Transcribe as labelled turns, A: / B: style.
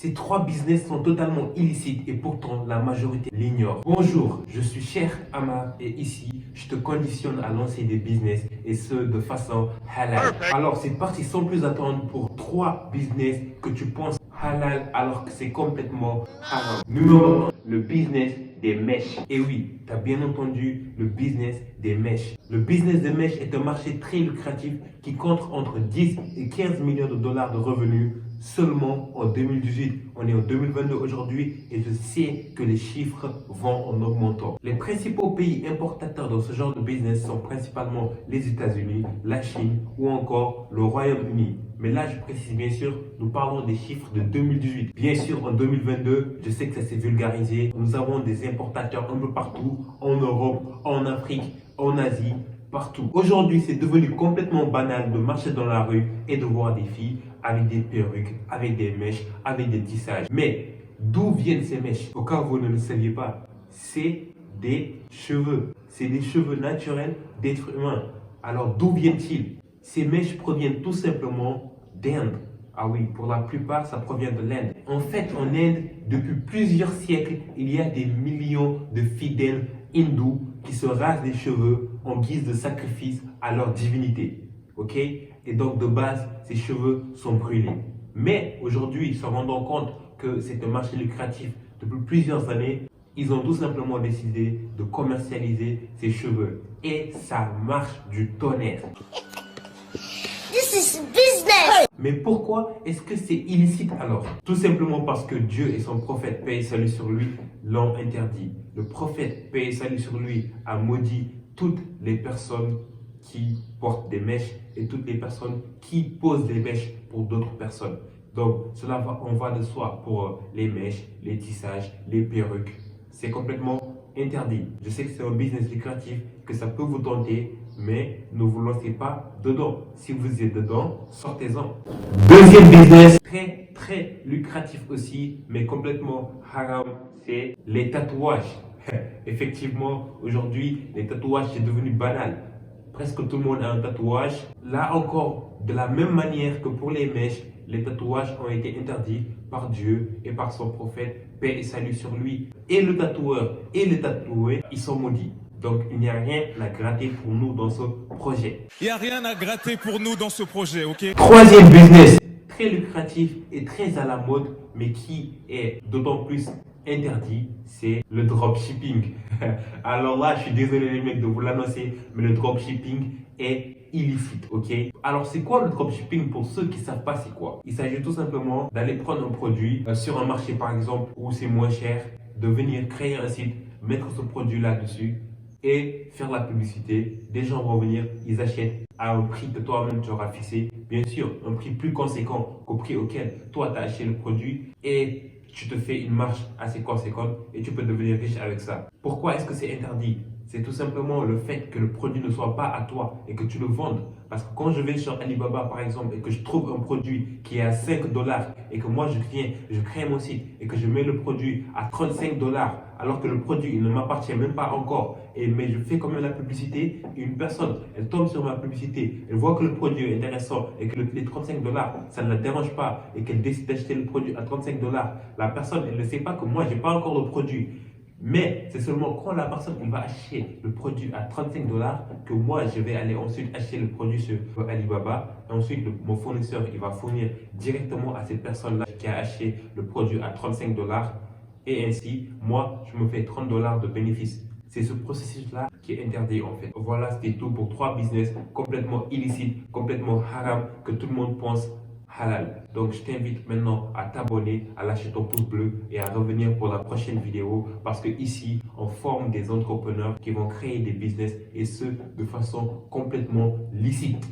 A: Ces trois business sont totalement illicites et pourtant la majorité l'ignore. Bonjour, je suis Cheikh Amar et ici, je te conditionne à lancer des business et ce de façon halal. Alors c'est parti sans plus attendre pour trois business que tu penses halal alors que c'est complètement haram. Numéro 1, le business des mèches. Et oui, tu as bien entendu le business des mèches. Le business des mèches est un marché très lucratif qui compte entre 10 et 15 millions de dollars de revenus seulement en 2018. On est en 2022 aujourd'hui et je sais que les chiffres vont en augmentant. Les principaux pays importateurs dans ce genre de business sont principalement les États-Unis, la Chine ou encore le Royaume-Uni. Mais là, je précise bien sûr, nous parlons des chiffres de 2018. Bien sûr, en 2022, je sais que ça s'est vulgarisé. Nous avons des importateurs un peu partout, en Europe, en Afrique, en Asie, partout. Aujourd'hui, c'est devenu complètement banal de marcher dans la rue et de voir des filles avec des perruques, avec des mèches, avec des tissages. Mais d'où viennent ces mèches? Au cas où vous ne le saviez pas, c'est des cheveux. C'est des cheveux naturels d'êtres humains. Alors d'où viennent-ils? Ces mèches proviennent tout simplement d'Inde. Ah oui, pour la plupart, ça provient de l'Inde. En fait, en Inde, depuis plusieurs siècles, il y a des millions de fidèles hindous qui se rasent les cheveux en guise de sacrifice à leur divinité. Ok? Et donc, de base, ces cheveux sont brûlés. Mais aujourd'hui, se rendant compte que c'est un marché lucratif depuis plusieurs années, ils ont tout simplement décidé de commercialiser ces cheveux. Et ça marche du tonnerre.
B: This is business!
A: Mais pourquoi est-ce que c'est illicite alors? Tout simplement parce que Dieu et son prophète, paix et salut sur lui, l'ont interdit. Le prophète, paix et salut sur lui, a maudit toutes les personnes qui portent des mèches et toutes les personnes qui posent des mèches pour d'autres personnes. Donc cela on va de soi pour les mèches, les tissages, les perruques. C'est complètement interdit. Je sais que c'est un business lucratif, que ça peut vous tenter, mais ne vous lancez pas dedans. Si vous êtes dedans, sortez-en. Deuxième business, très lucratif aussi, mais complètement haram, c'est les tatouages. Effectivement, aujourd'hui, les tatouages, c'est devenu banal. Presque tout le monde a un tatouage. Là encore, de la même manière que pour les mèches, les tatouages ont été interdits par Dieu et par son prophète, paix et salut sur lui. Et le tatoueur et les tatoués, ils sont maudits. Donc, il n'y a rien à gratter pour nous dans ce projet.
C: Il n'y a rien à gratter pour nous dans ce projet, ok?
A: Troisième business, très lucratif et très à la mode, mais qui est d'autant plus interdit, c'est le dropshipping. Alors là, je suis désolé les mecs de vous l'annoncer, mais le dropshipping est illicite, ok? Alors c'est quoi le dropshipping pour ceux qui ne savent pas c'est quoi? Il s'agit tout simplement d'aller prendre un produit sur un marché par exemple où c'est moins cher, de venir créer un site, mettre ce produit là-dessus et faire la publicité. Des gens vont venir, ils achètent à un prix que toi-même tu auras fixé. Bien sûr, un prix plus conséquent qu'au prix auquel toi tu as acheté le produit et tu te fais une marge assez conséquente et tu peux devenir riche avec ça. Pourquoi est-ce que c'est interdit? C'est tout simplement le fait que le produit ne soit pas à toi et que tu le vendes. Parce que quand je vais sur Alibaba par exemple et que je trouve un produit qui est à 5 dollars et que moi je viens, je crée mon site et que je mets le produit à 35 dollars alors que le produit il ne m'appartient même pas encore, mais je fais quand même la publicité, et une personne elle tombe sur ma publicité, elle voit que le produit est intéressant et que les 35 dollars ça ne la dérange pas et qu'elle décide d'acheter le produit à 35 dollars, la personne elle ne sait pas que moi j'ai pas encore le produit. Mais c'est seulement quand la personne elle va acheter le produit à 35 dollars que moi je vais aller ensuite acheter le produit sur Alibaba. Et ensuite mon fournisseur il va fournir directement à cette personne là qui a acheté le produit à 35 dollars. Et ainsi, moi je me fais 30 dollars de bénéfice. C'est ce processus-là qui est interdit en fait. Voilà, c'était tout pour trois business complètement illicites, complètement haram, que tout le monde pense halal. Donc je t'invite maintenant à t'abonner, à lâcher ton pouce bleu et à revenir pour la prochaine vidéo parce que ici on forme des entrepreneurs qui vont créer des business et ce de façon complètement licite.